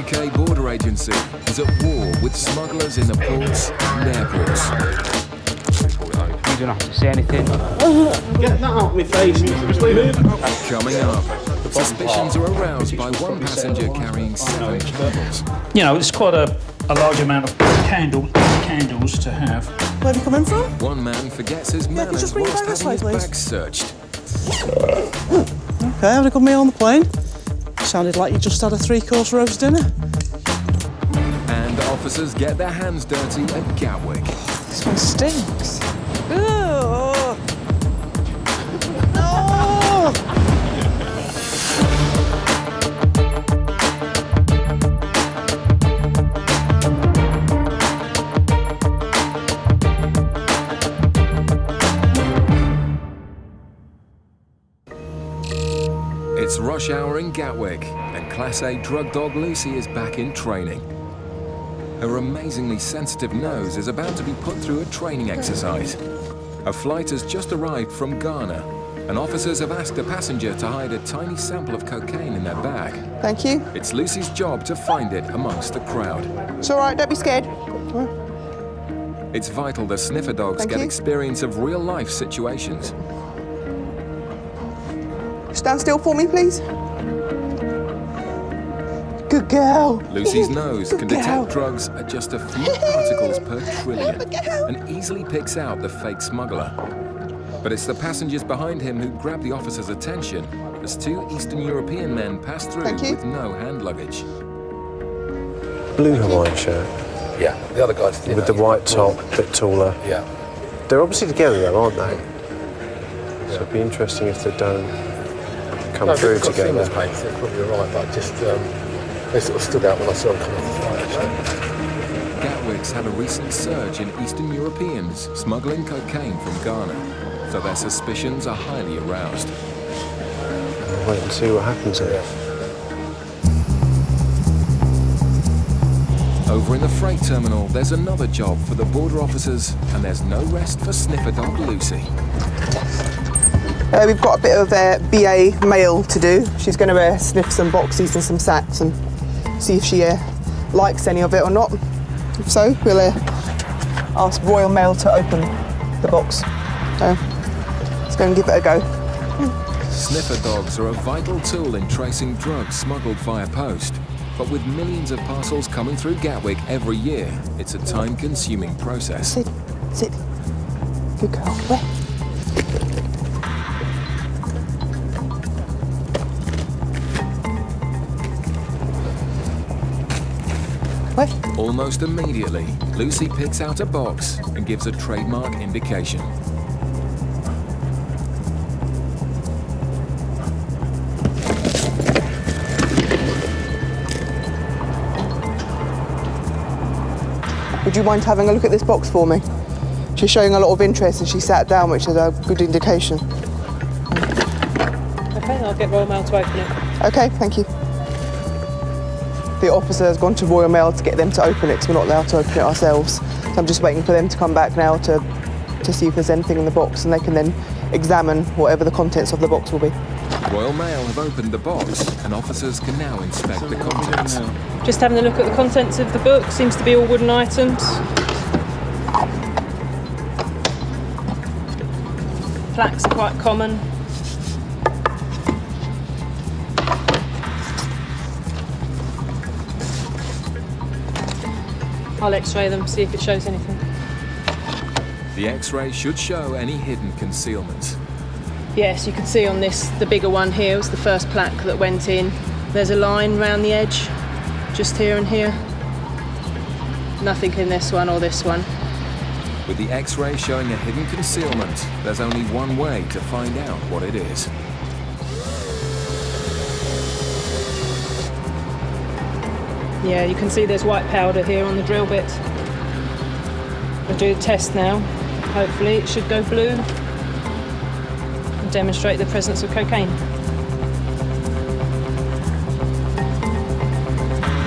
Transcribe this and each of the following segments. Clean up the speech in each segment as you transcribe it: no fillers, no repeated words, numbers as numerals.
UK border agency is at war with smugglers in the ports and airports. You don't have to say anything. Get that out of my face. Just leave it. Coming up, suspicions are aroused by one passenger carrying 7 bottles. You know, it's quite a large amount of candles to have. Where are you coming from? One man forgets his manners just bring it whilst down this having way, his please. bag searched. Okay, having a good meal on the plane. Sounded like you just had a 3-course roast dinner. And officers get their hands dirty at Gatwick. This one stinks. Ugh. Oh. It's rush hour in Gatwick, and Class A drug dog Lucy is back in training. Her amazingly sensitive nose is about to be put through a training exercise. A flight has just arrived from Ghana, and officers have asked a passenger to hide a tiny sample of cocaine in their bag. Thank you. It's Lucy's job to find it amongst the crowd. It's all right, don't be scared. It's vital the sniffer dogs Thank get you. experience of real-life situations. Stand still for me, please. Good girl. Lucy's nose Good can girl. detect drugs at just a few particles per trillion and easily picks out the fake smuggler. But it's the passengers behind him who grab the officer's attention as 2 Eastern European men pass through Thank you. with no hand luggage. Blue Hawaiian shirt Yeah, the other guys. with the white top, a bit taller. Yeah. They're obviously together though, aren't they? So it'd be interesting if they don't come through they've got together. fingers, mate, so you're probably right, but just they sort of stood out when I saw them coming off the flight, actually. Gatwick's had a recent surge in Eastern Europeans smuggling cocaine from Ghana, so their suspicions are highly aroused. We'll wait and see what happens here. Over in the freight terminal, there's another job for the border officers, and there's no rest for sniffer dog Lucy. We've got a bit of BA mail to do. She's going to sniff some boxes and some sacks and see if she likes any of it or not. If so, we'll ask Royal Mail to open the box. So let's go and give it a go. Sniffer dogs are a vital tool in tracing drugs smuggled via post. But with millions of parcels coming through Gatwick every year, it's a time-consuming process. Sit, sit. Good girl. Where? Where? Almost immediately, Lucy picks out a box and gives a trademark indication. Would you mind having a look at this box for me? She's showing a lot of interest and she sat down, which is a good indication. Okay, I'll get Royal Mail to open it. Okay, thank you. The officer has gone to Royal Mail to get them to open it because we're not allowed to open it ourselves. So I'm just waiting for them to come back now to see if there's anything in the box, and they can then examine whatever the contents of the box will be. Royal Mail have opened the box, and officers can now inspect the contents. Just having a look at the contents of the book. Seems to be all wooden items. Plaques are quite common. I'll x-ray them, see if it shows anything. The X-ray should show any hidden concealments. Yes, you can see on this, the bigger one here was the first plaque that went in. There's a line round the edge, just here and here. Nothing in this one or this one. With the X-ray showing a hidden concealment, there's only one way to find out what it is. Yeah, you can see there's white powder here on the drill bit. We'll do the test now. Hopefully it should go blue and demonstrate the presence of cocaine.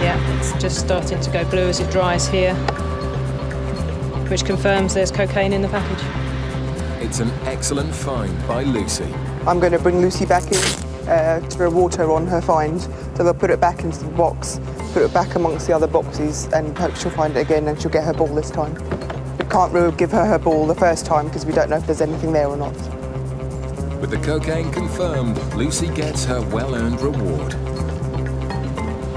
Yeah, it's just starting to go blue as it dries here, which confirms there's cocaine in the package. It's an excellent find by Lucy. I'm going to bring Lucy back in to reward her on her find. So they'll put it back into the box, put it back amongst the other boxes, and hope she'll find it again and she'll get her ball this time. We can't really give her ball the first time because we don't know if there's anything there or not. With the cocaine confirmed, Lucy gets her well-earned reward.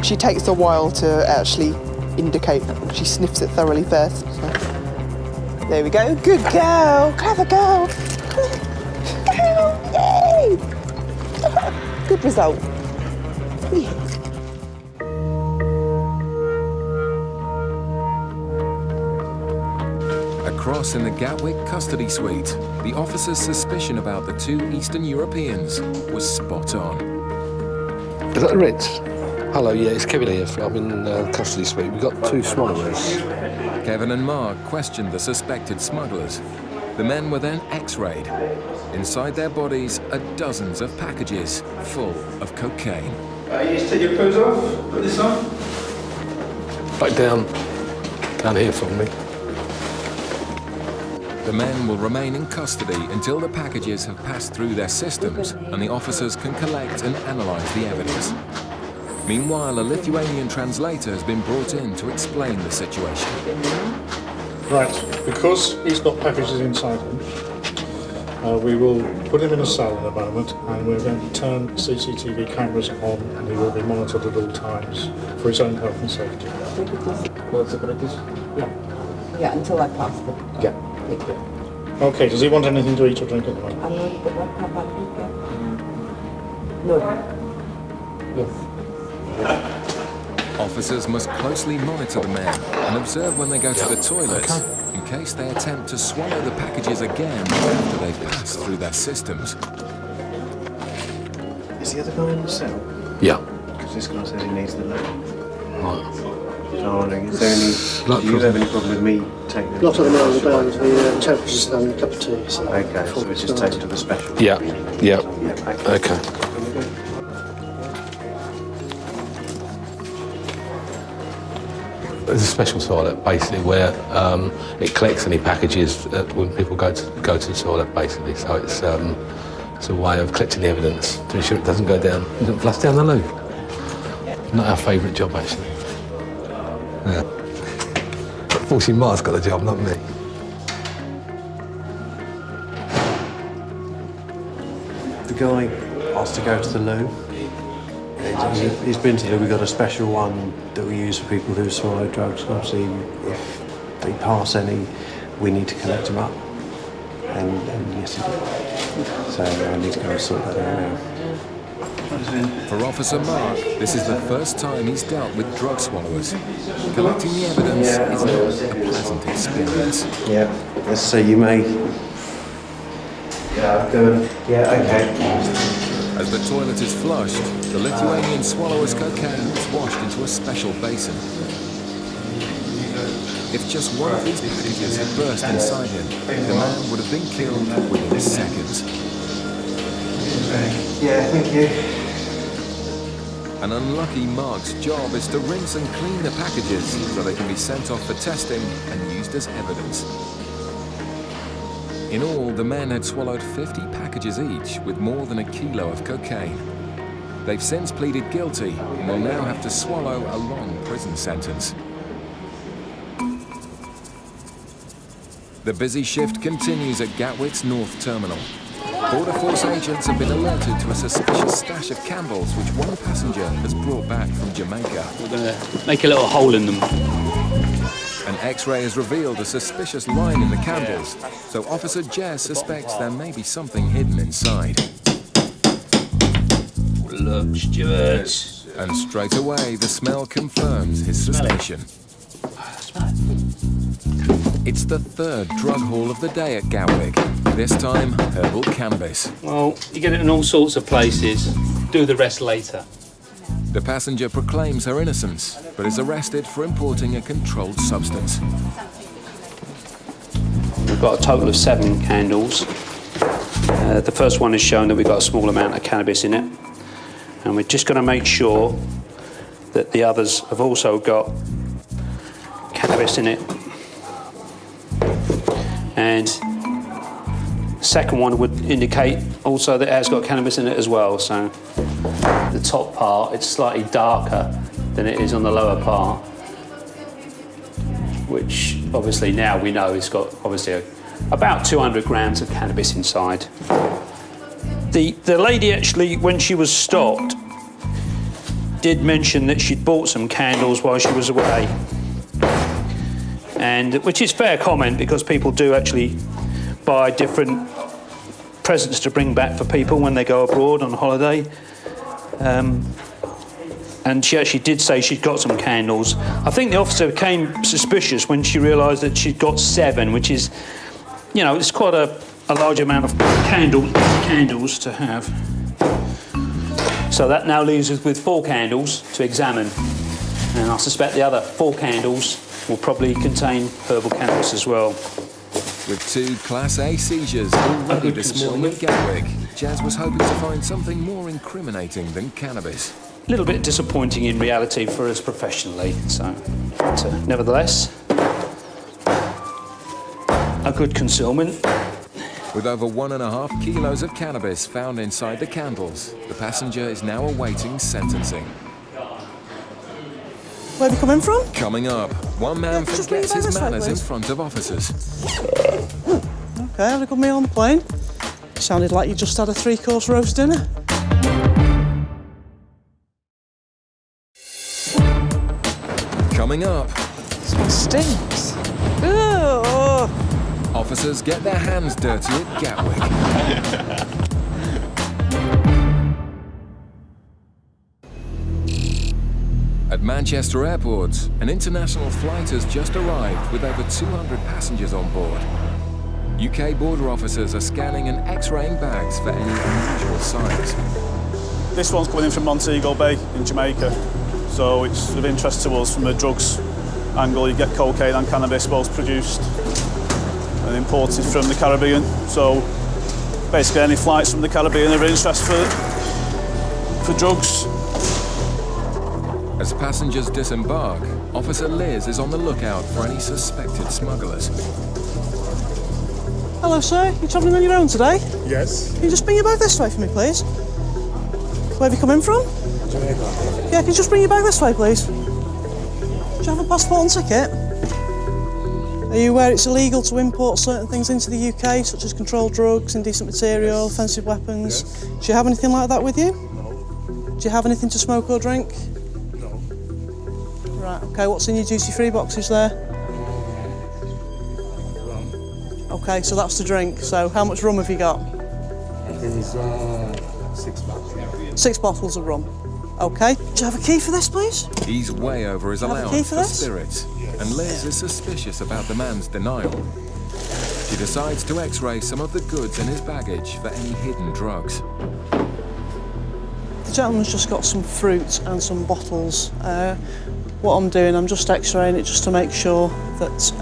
She takes a while to actually indicate. She sniffs it thoroughly first. So. There we go. Good girl. Clever girl. Girl. Yay. Good result. Yeah. Across in the Gatwick custody suite, the officer's suspicion about the two Eastern Europeans was spot on. Is that the Ritz? Hello, yeah, it's Kevin here. I'm in custody suite. We've got two smugglers. Kevin and Mark questioned the suspected smugglers. The men were then x-rayed. Inside their bodies are dozens of packages full of cocaine. You just take your clothes off, put this on. Back down here for me. The men will remain in custody until the packages have passed through their systems and the officers can collect and analyse the evidence. Meanwhile, a Lithuanian translator has been brought in to explain the situation. Right, because he's got packages inside him, we will put him in a cell in a moment and we're going to turn CCTV cameras on and he will be monitored at all times for his own health and safety. Yeah, until I pass them. Yeah. Okay, does he want anything to eat or drink at the moment? No. Yes. Officers must closely monitor the men and observe when they go to the toilets in case they attempt to swallow the packages again after they've passed through their systems. Is the other guy in the cell? Yeah. Because this guy says he needs the loan. Right. So I'm wondering, is there any... Do you have any problem with me taking it? Not at the moment, the temperature's having a cup of tea. So Okay, so we just take it to the special. Yeah. Yeah. Yeah, Okay. There's a special toilet basically where it collects any packages when people go to the toilet basically. So it's a way of collecting the evidence to ensure it doesn't go down, it doesn't flush down the loo. Not our favourite job actually. Yeah. Fortunately, Mark's got the job, not me. The guy asked to go to the loo. He's been to the loo. We've got a special one that we use for people who swallow drugs. And obviously, if they pass any, we need to collect them up. And yes, he did. So I need to go and sort that out now. For Officer Mark, this is the first time he's dealt with drug swallowers. Collecting the evidence is not a pleasant experience. Yeah, so you may... Yeah, good. Yeah, okay. As the toilet is flushed, the Lithuanian swallower's cocaine is washed into a special basin. If just one of these packages had burst inside him, the man would have been killed within seconds. Yeah, thank you. An unlucky Mark's job is to rinse and clean the packages so they can be sent off for testing and used as evidence. In all, the men had swallowed 50 packages each with more than 1 kilo of cocaine. They've since pleaded guilty and will now have to swallow a long prison sentence. The busy shift continues at Gatwick's North Terminal. Border Force agents have been alerted to a suspicious stash of Campbells which one passenger has brought back from Jamaica. We're going to make a little hole in them. An X-ray has revealed a suspicious line in the Campbells, so Officer Jess suspects there may be something hidden inside. Look, Stuart. And straight away, the smell confirms his suspicion. It's the third drug haul of the day at Gatwick, this time herbal cannabis. Well, you get it in all sorts of places. Do the rest later. The passenger proclaims her innocence, but is arrested for importing a controlled substance. We've got a total of 7 candles. The first one has shown that we've got a small amount of cannabis in it. And we're just going to make sure that the others have also got cannabis in it. And second one would indicate also that it has got cannabis in it as well. So the top part, it's slightly darker than it is on the lower part, which obviously now we know it's got obviously about 200 grams of cannabis inside. The lady actually, when she was stopped, did mention that she'd bought some candles while she was away, and which is fair comment because people do actually buy different presents to bring back for people when they go abroad on holiday. And she actually did say she'd got some candles. I think the officer became suspicious when she realised that she'd got 7, which is, you know, it's quite a large amount of candles to have. So that now leaves us with 4 candles to examine. And I suspect the other 4 candles will probably contain herbal cannabis as well. With 2 Class A seizures already this morning at Gatwick, Jazz was hoping to find something more incriminating than cannabis. A little bit disappointing in reality for us professionally, but nevertheless, a good concealment. With over 1.5 kilos of cannabis found inside the candles, the passenger is now awaiting sentencing. Where are they coming from? Coming up, one man forgets his manners in front of officers. Okay, had a good meal on the plane. Sounded like you just had a 3-course roast dinner. Coming up, This one stinks. Ugh. officers get their hands dirty at Gatwick. At Manchester Airport, an international flight has just arrived with over 200 passengers on board. UK border officers are scanning and X-raying bags for any unusual signs. This one's coming in from Montego Bay in Jamaica, so it's of interest to us from a drugs angle. You get cocaine and cannabis both produced and imported from the Caribbean. So basically any flights from the Caribbean are of interest for drugs. As passengers disembark, Officer Liz is on the lookout for any suspected smugglers. Hello, sir. You travelling on your own today? Yes. Can you just bring your bag this way for me, please? Where have you come in from? Jamaica. Yeah, can you just bring your bag this way, please? Do you have a passport and ticket? Are you aware it's illegal to import certain things into the UK, such as controlled drugs, indecent material, offensive weapons? Yes. Do you have anything like that with you? No. Do you have anything to smoke or drink? No. Right, okay, what's in your duty-free boxes there? Rum. Okay, so that's to drink. So how much rum have you got? I think it's 6 bottles. 6 bottles of rum. Okay. Do you have a key for this, please? He's way over his Have a key allowance for for this? spirits, and Liz is suspicious about the man's denial. She decides to X-ray some of the goods in his baggage for any hidden drugs. The gentleman's just got some fruit and some bottles. What I'm doing, I'm just X-raying it just to make sure that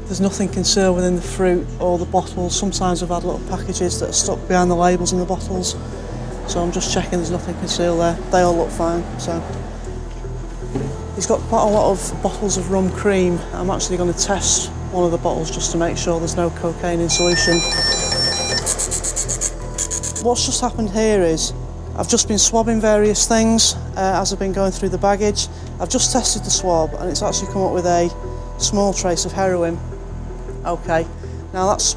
there's nothing concealed within the fruit or the bottles. Sometimes I've had little packages that are stuck behind the labels in the bottles. So I'm just checking there's nothing concealed there. They all look fine, so. He's got quite a lot of bottles of rum cream. I'm actually going to test one of the bottles just to make sure there's no cocaine in solution. What's just happened here is I've just been swabbing various things as I've been going through the baggage. I've just tested the swab and it's actually come up with a small trace of heroin. Okay, now that's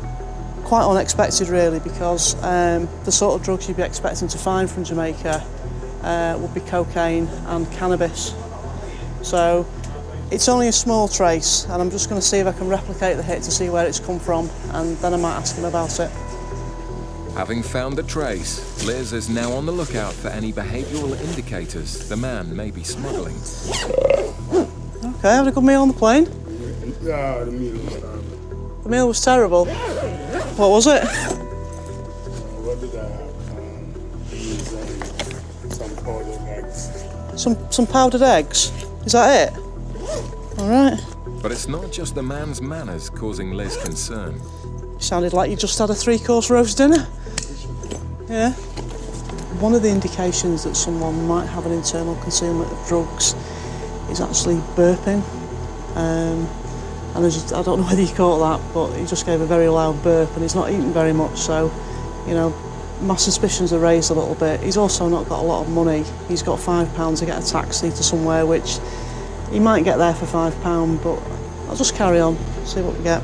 quite unexpected really, because the sort of drugs you'd be expecting to find from Jamaica would be cocaine and cannabis. So it's only a small trace and I'm just going to see if I can replicate the hit to see where it's come from, and then I might ask him about it. Having found the trace, Liz is now on the lookout for any behavioural indicators the man may be smuggling. Okay, had a good meal on the plane? Yeah, the meal was terrible. The meal was terrible. What was it? What did I have? Some powdered eggs. Some powdered eggs? Is that it? All right. But it's not just the man's manners causing Liz concern. Sounded like you just had a 3-course roast dinner. Yeah. One of the indications that someone might have an internal concealment of drugs is actually burping. And I don't know whether you caught that, but he just gave a very loud burp and he's not eating very much, so, you know, my suspicions are raised a little bit. He's also not got a lot of money. He's got £5 to get a taxi to somewhere, which he might get there for £5, but I'll just carry on, see what we get.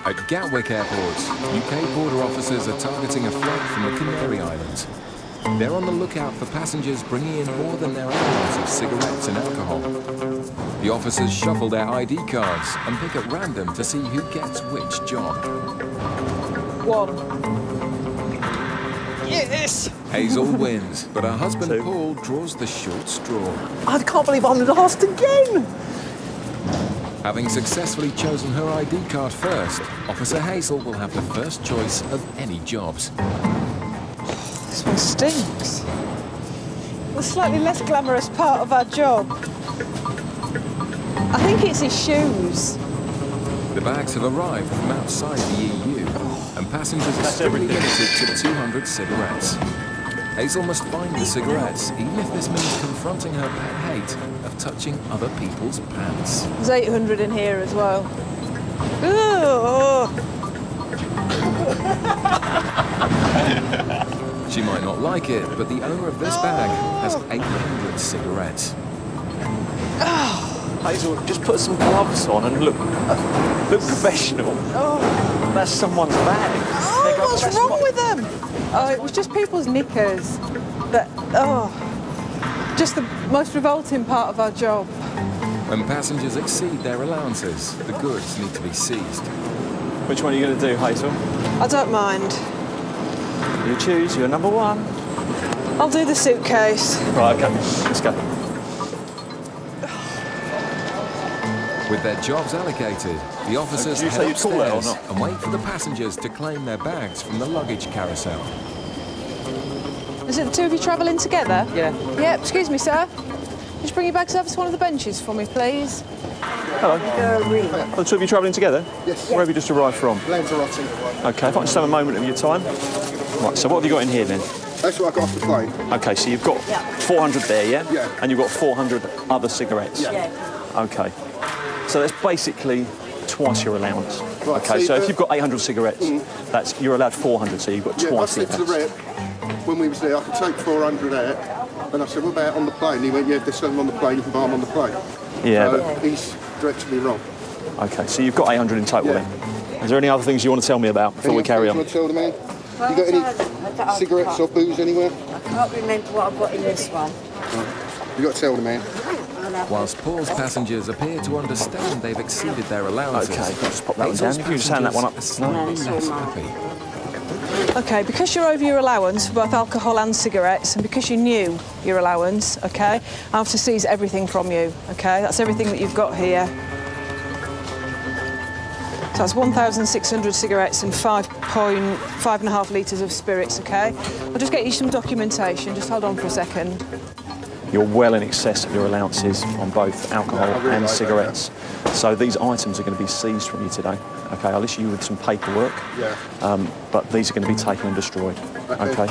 At Gatwick Airport, UK border officers are targeting a flight from the Canary Islands. They're on the lookout for passengers bringing in more than their allowance of cigarettes and alcohol. The officers shuffle their ID cards and pick at random to see who gets which job. 1. Yes! Hazel wins, but her husband Paul draws the short straw. I can't believe I'm last again! Having successfully chosen her ID card first, Officer Hazel will have the first choice of any jobs. This one stinks. The slightly less glamorous part of our job. I think it's his shoes. The bags have arrived from outside the EU, and passengers are strictly limited to 200 cigarettes. Hazel must find the cigarettes, even if this means confronting her pet hate of touching other people's pants. There's 800 in here as well. Ooh. She might not like it, but the owner of this bag has 800 cigarettes. Hazel, just put some gloves on and look professional. That's someone's bag. What's wrong with them? Oh, it was just people's knickers. Just the most revolting part of our job. When passengers exceed their allowances, the goods need to be seized. Which one are you going to do, Hazel? I don't mind. You choose, you're number 1. I'll do the suitcase. Right, okay, let's go. With their jobs allocated, the officers Did you head say you'd call that or upstairs not? and wait for the passengers to claim their bags from the luggage carousel. Is it the two of you travelling together? Yeah. Yeah, excuse me, sir. Just bring your bags over to one of the benches for me, please. Hello. Are the two of you travelling together? Yes. Where have you just arrived from? Lanzarote. Okay, if I can just have a moment of your time. Right, so what have you got in here then? That's what I got off the plane. Okay, so you've got 400 there, yeah? Yeah. And you've got 400 other cigarettes? Yeah. Okay. So that's basically twice your allowance. Right, Okay, see, so if you've got 800 cigarettes, that's you're allowed 400, so you've got Yeah, I twice said the to the allowance. rep, when we was there, I could take 400 out. And I said, what about on the plane? He went, yeah, if there's something on the plane, you can buy them on the plane. Yeah, So he's directed me wrong. Okay, so you've got 800 in total Yeah. then. Is there any other things you want to tell me about before we carry on? You want to tell the man? You got any cigarettes or booze anywhere? I can't remember what I've got in this one. You got to tell the man. Whilst Paul's passengers appear to understand they've exceeded their allowances, Okay, I'll just pop that one Hazel's down. If you just hand that one up. passengers are slightly No, less it's all mine. happy. Okay, because you're over your allowance for both alcohol and cigarettes, and because you knew your allowance, okay, I have to seize everything from you, okay? That's everything that you've got here. So that's 1,600 cigarettes and 5.5 litres of spirits, okay? I'll just get you some documentation. Just hold on for a second. You're well in excess of your allowances on both alcohol and cigarettes. So these items are going to be seized from you today. Okay, I'll issue you with some paperwork, but these are going to be taken and destroyed. Okay.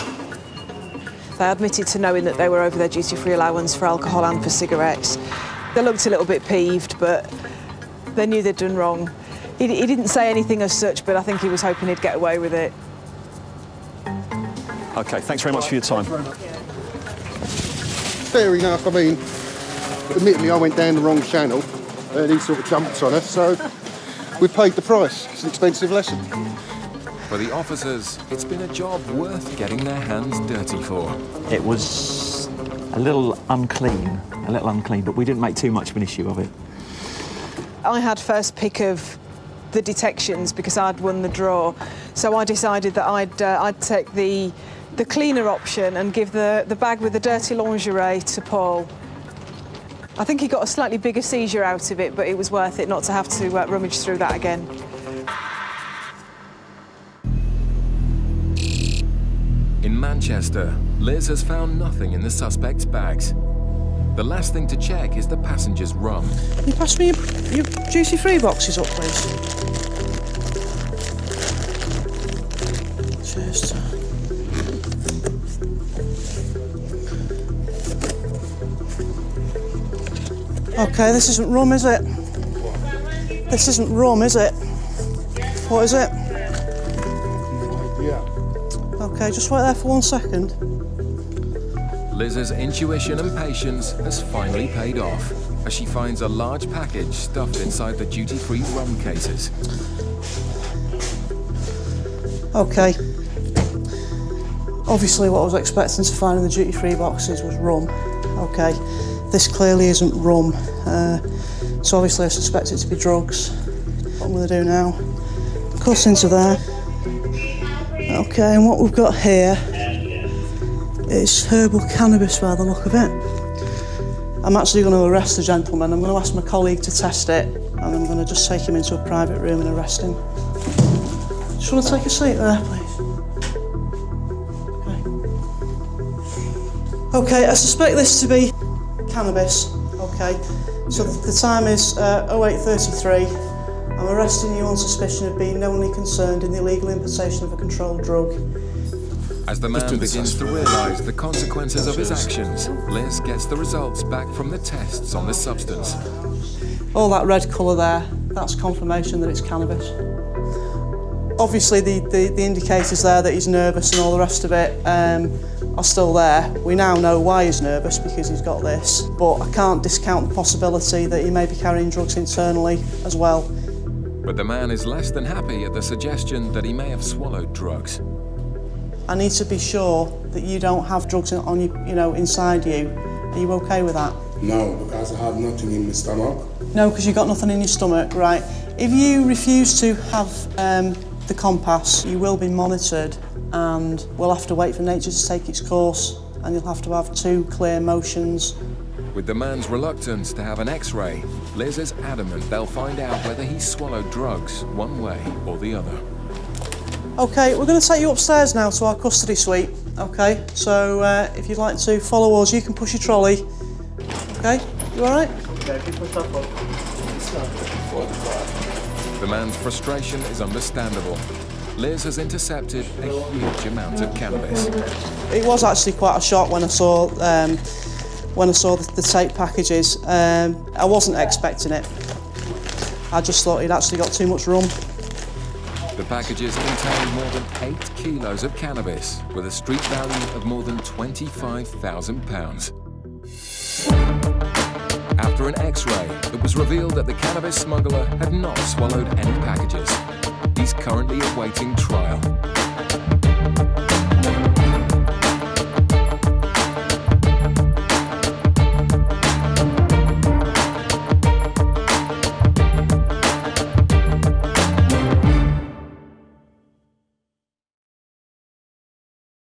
They admitted to knowing that they were over their duty-free allowance for alcohol and for cigarettes. They looked a little bit peeved, but they knew they'd done wrong. He didn't say anything as such, but I think he was hoping he'd get away with it. Okay, thanks very much for your time. Fair enough. I mean, admittedly, I went down the wrong channel and he sort of jumped on us, so we paid the price. It's an expensive lesson. For the officers, it's been a job worth getting their hands dirty for. It was a little unclean, but we didn't make too much of an issue of it. I had first pick of the detections because I'd won the draw, so I decided that I'd take the cleaner option and give the bag with the dirty lingerie to Paul. I think he got a slightly bigger seizure out of it, but it was worth it not to have to rummage through that again. In Manchester, Liz has found nothing in the suspect's bags. The last thing to check is the passenger's rum. Can you pass me your duty-free boxes up, please? Cheers, sir. Okay, this isn't rum, is it? This isn't rum, is it? What is it? Yeah. Okay, just wait there for 1 second. Liz's intuition and patience has finally paid off as she finds a large package stuffed inside the duty-free rum cases. Okay. Obviously what I was expecting to find in the duty-free boxes was rum. Okay, this clearly isn't rum. So obviously I suspect it to be drugs. What I'm going to do now, cut into there. Okay, and what we've got here is herbal cannabis by the look of it. I'm actually going to arrest the gentleman. I'm going to ask my colleague to test it, and I'm going to just take him into a private room and arrest him. Just want to take a seat there, please. Okay, I suspect this to be cannabis. Okay, so the time is 08:33. I'm arresting you on suspicion of being knowingly concerned in the illegal importation of a controlled drug. As the man begins to realise the consequences of his actions, Liz gets the results back from the tests on the substance. All that red colour there, that's confirmation that it's cannabis. Obviously the indicators there that he's nervous and all the rest of it are still there. We now know why he's nervous, because he's got this, but I can't discount the possibility that he may be carrying drugs internally as well. But the man is less than happy at the suggestion that he may have swallowed drugs. I need to be sure that you don't have drugs on you, inside you. Are you okay with that? No, because I have nothing in my stomach. No, because you've got nothing in your stomach, right. If you refuse to have the compass, you will be monitored, and we'll have to wait for nature to take its course, and you'll have to have 2 clear motions. With the man's reluctance to have an X-ray, Liz is adamant they'll find out whether he swallowed drugs one way or the other. Okay, we're going to take you upstairs now to our custody suite. Okay, so if you'd like to follow us, you can push your trolley. Okay, you all right? Okay, if you push that up. The man's frustration is understandable. Liz has intercepted a huge amount of cannabis. It was actually quite a shock when I saw the tape packages. I wasn't expecting it. I just thought he'd actually got too much rum. The packages contain more than 8 kilos of cannabis, with a street value of more than £25,000. After an X-ray, it was revealed that the cannabis smuggler had not swallowed any packages. He's currently awaiting trial.